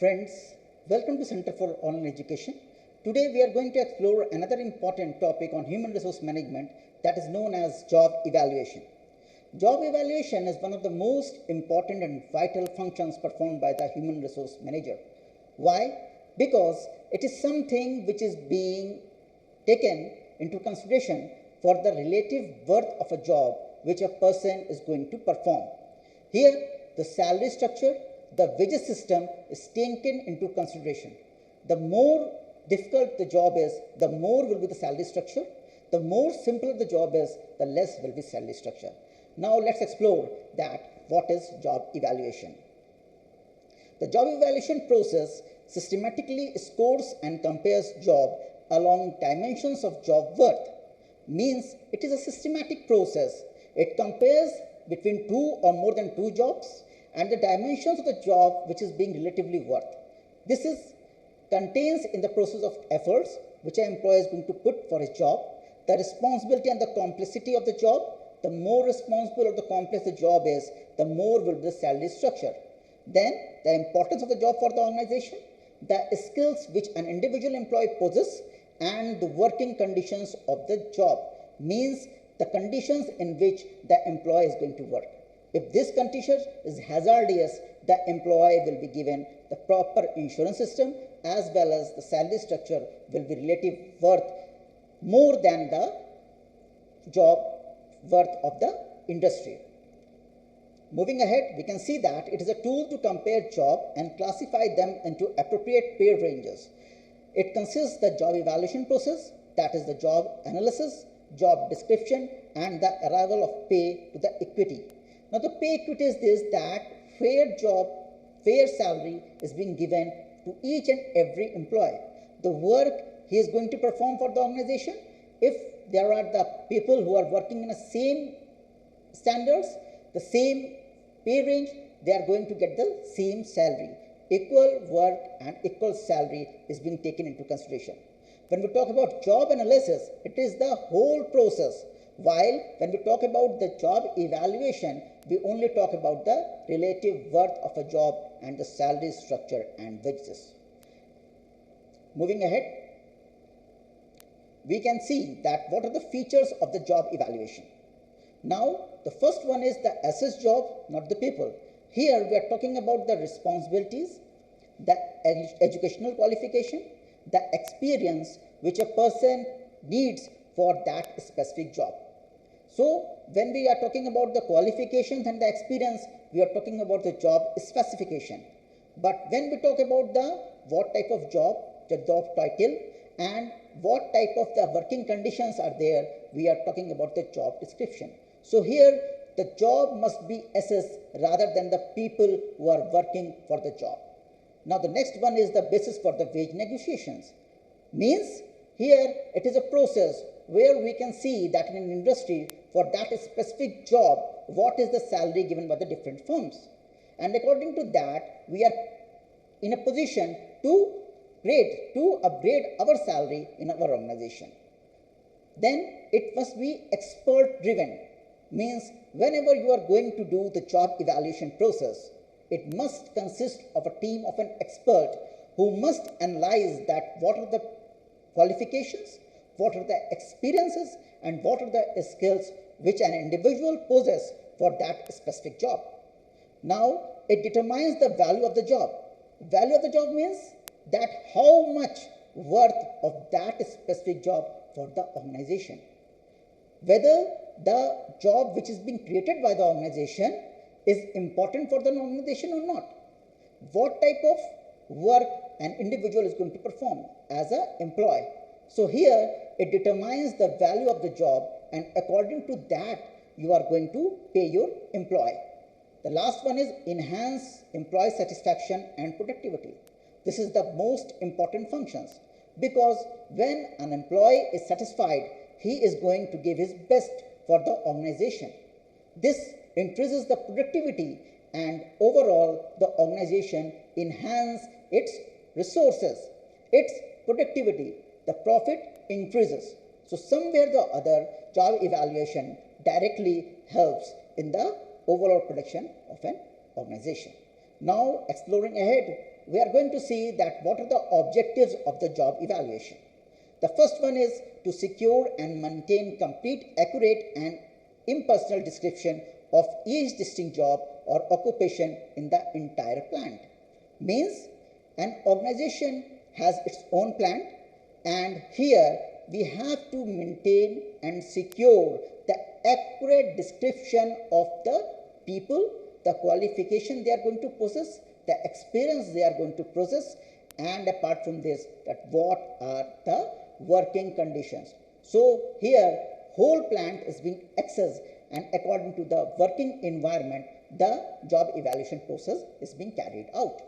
Friends, welcome to Center for Online Education. Today we are going to explore another important topic on human resource management that is known as job evaluation. Job evaluation is one of the most important and vital functions performed by the human resource manager. Why? Because it is something which is being taken into consideration for the relative worth of a job which a person is going to perform. Here, the salary structure, the wages system is taken into consideration. The more difficult the job is, the more will be the salary structure. The more simpler the job is, the less will be salary structure. Now let's explore that what is job evaluation. The job evaluation process systematically scores and compares job along dimensions of job worth. Means it is a systematic process. It compares between two or more than two jobs and the dimensions of the job which is being relatively worth. This is contains in the process of efforts which an employee is going to put for his job, the responsibility and the complexity of the job. The more responsible or the complex the job is, the more will be the salary structure. Then the importance of the job for the organization, the skills which an individual employee possesses, and the working conditions of the job, means the conditions in which the employee is going to work. If this condition is hazardous, the employee will be given the proper insurance system as well as the salary structure will be relative worth more than the job worth of the industry. Moving ahead, we can see that it is a tool to compare job and classify them into appropriate pay ranges. It consists the job evaluation process, that is the job analysis, job description, and the arrival of pay to the equity. Now the pay equity is this, that fair job, fair salary is being given to each and every employee. The work he is going to perform for the organization, if there are the people who are working in the same standards, the same pay range, they are going to get the same salary. Equal work and equal salary is being taken into consideration. When we talk about job analysis, it is the whole process. While when we talk about the job evaluation, we only talk about the relative worth of a job and the salary structure and wages. Moving ahead, we can see that what are the features of the job evaluation. Now, the first one is the assess job, not the people. Here we are talking about the responsibilities, the educational qualification, the experience which a person needs for that specific job. So, when we are talking about the qualifications and the experience, we are talking about the job specification. But when we talk about the what type of job, the job title, and what type of the working conditions are there, we are talking about the job description. So here the job must be assessed rather than the people who are working for the job. Now the next one is the basis for the wage negotiations. Means here it is a process where we can see that in an industry for that specific job, what is the salary given by the different firms. And according to that, we are in a position to upgrade our salary in our organization. Then it must be expert driven. Means whenever you are going to do the job evaluation process, it must consist of a team of an expert who must analyze that what are the qualifications, what are the experiences, and what are the skills which an individual possesses for that specific job. Now, it determines the value of the job. Value of the job means that how much worth of that specific job for the organization. Whether the job which is being created by the organization is important for the organization or not. What type of work an individual is going to perform as an employee. So here it determines the value of the job, and according to that you are going to pay your employee. The last one is enhance employee satisfaction and productivity. This is the most important functions, because when an employee is satisfied, he is going to give his best for the organization. This increases the productivity, and overall the organization enhances its resources, its productivity, the profit increases. So somewhere or the other, job evaluation directly helps in the overall production of an organization. Now exploring ahead, we are going to see that what are the objectives of the job evaluation. The first one is to secure and maintain complete, accurate and impersonal description of each distinct job or occupation in the entire plant. Means an organization has its own plant, and here we have to maintain and secure the accurate description of the people, the qualification they are going to possess, the experience they are going to possess, and apart from this, that what are the working conditions. So here whole plant is being accessed, and according to the working environment, the job evaluation process is being carried out.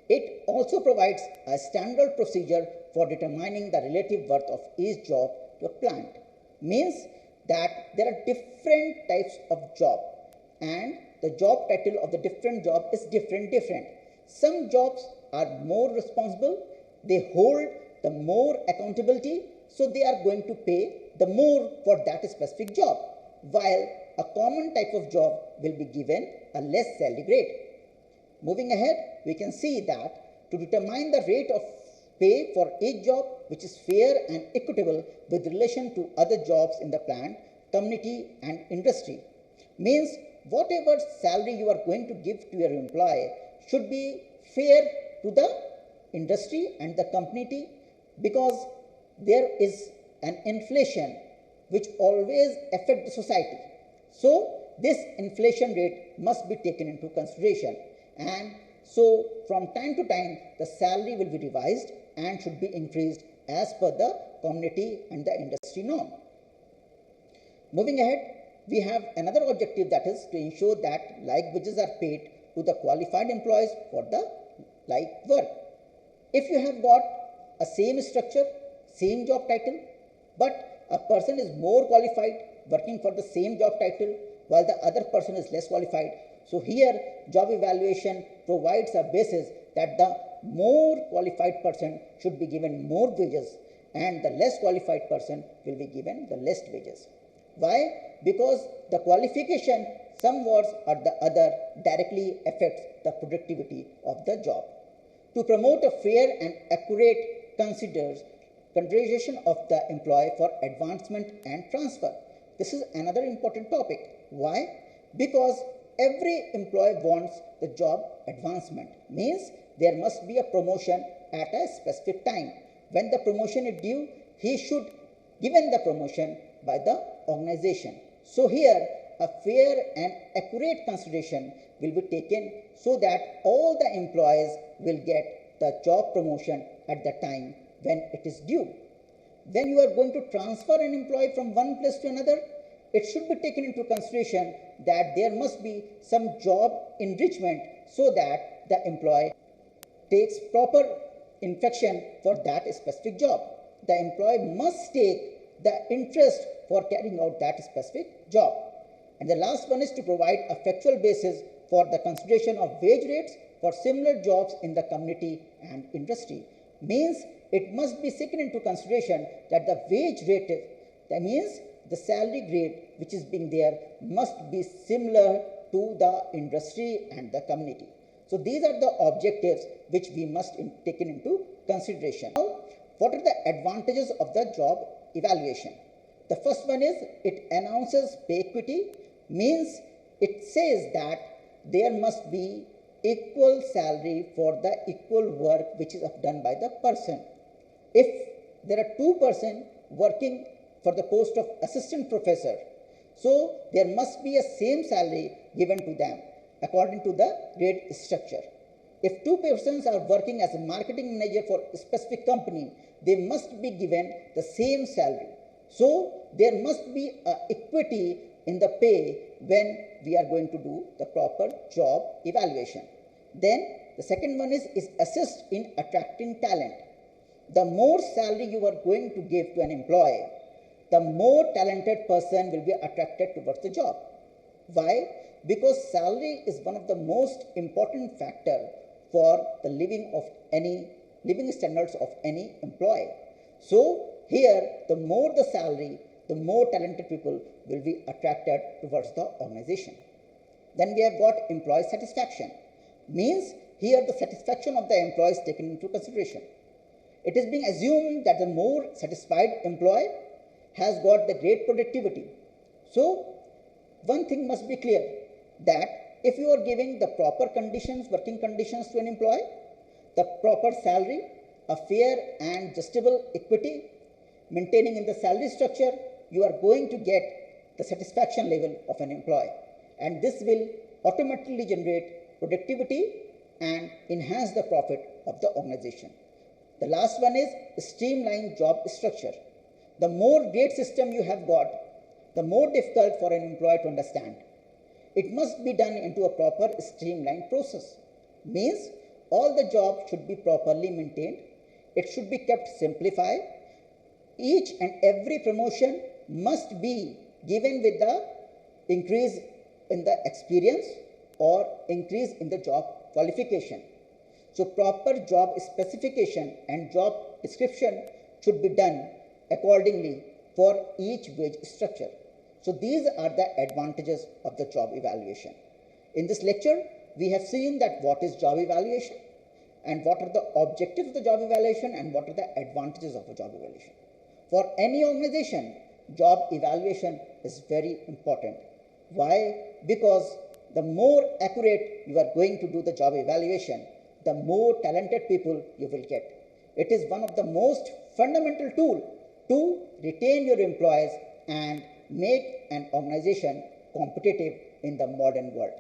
It also provides a standard procedure for determining the relative worth of each job to a plant. Means that there are different types of job, and the job title of the different job is different. Some jobs are more responsible, they hold the more accountability, so they are going to pay the more for that specific job, while a common type of job will be given a less salary grade. Moving ahead, we can see that to determine the rate of pay for each job which is fair and equitable with relation to other jobs in the plant, community and industry, means whatever salary you are going to give to your employee should be fair to the industry and the community, because there is an inflation which always affects the society. So this inflation rate must be taken into consideration, and so from time to time the salary will be revised and should be increased as per the community and the industry norm. Moving ahead, we have another objective, that is to ensure that like wages are paid to the qualified employees for the like work. If you have got a same structure, same job title, but a person is more qualified working for the same job title while the other person is less qualified, so here job evaluation provides a basis that the more qualified person should be given more wages and the less qualified person will be given the less wages. Why? Because the qualification somewhat or the other directly affects the productivity of the job. To promote a fair and accurate consideration of the employee for advancement and transfer. This is another important topic. Why? Because every employee wants the job advancement. Means there must be a promotion at a specific time. When the promotion is due, he should given the promotion by the organization. So here a fair and accurate consideration will be taken so that all the employees will get the job promotion at the time when it is due. When you are going to transfer an employee from one place to another, it should be taken into consideration that there must be some job enrichment so that the employee takes proper infection for that specific job. The employee must take the interest for carrying out that specific job. And the last one is to provide a factual basis for the consideration of wage rates for similar jobs in the community and industry. Means it must be taken into consideration that the wage rate, that means the salary grade which is being there must be similar to the industry and the community. So these are the objectives which we must taken into consideration. Now, what are the advantages of the job evaluation? The first one is it announces pay equity, means it says that there must be equal salary for the equal work which is done by the person. If there are two persons working for the post of assistant professor, so there must be a same salary given to them according to the grade structure. If two persons are working as a marketing manager for a specific company, they must be given the same salary. So there must be equity in the pay when we are going to do the proper job evaluation. Then the second one is assist in attracting talent. The more salary you are going to give to an employee, the more talented person will be attracted towards the job. Why? Because salary is one of the most important factor for the living standards of any employee. So here, the more the salary, the more talented people will be attracted towards the organization. Then we have got employee satisfaction. Means here the satisfaction of the employee is taken into consideration. It is being assumed that the more satisfied employee has got the great productivity. So, one thing must be clear, that if you are giving the proper conditions, working conditions to an employee, the proper salary, a fair and justable equity, maintaining in the salary structure, you are going to get the satisfaction level of an employee. And this will automatically generate productivity and enhance the profit of the organization. The last one is streamlined job structure. The more gate system you have got, the more difficult for an employee to understand. It must be done into a proper streamlined process. Means all the jobs should be properly maintained. It should be kept simplified. Each and every promotion must be given with the increase in the experience or increase in the job qualification. So proper job specification and job description should be done accordingly for each wage structure. So these are the advantages of the job evaluation. In this lecture, we have seen that what is job evaluation and what are the objectives of the job evaluation and what are the advantages of a job evaluation. For any organization, job evaluation is very important. Why? Because the more accurate you are going to do the job evaluation, the more talented people you will get. It is one of the most fundamental tools to retain your employees and make an organization competitive in the modern world.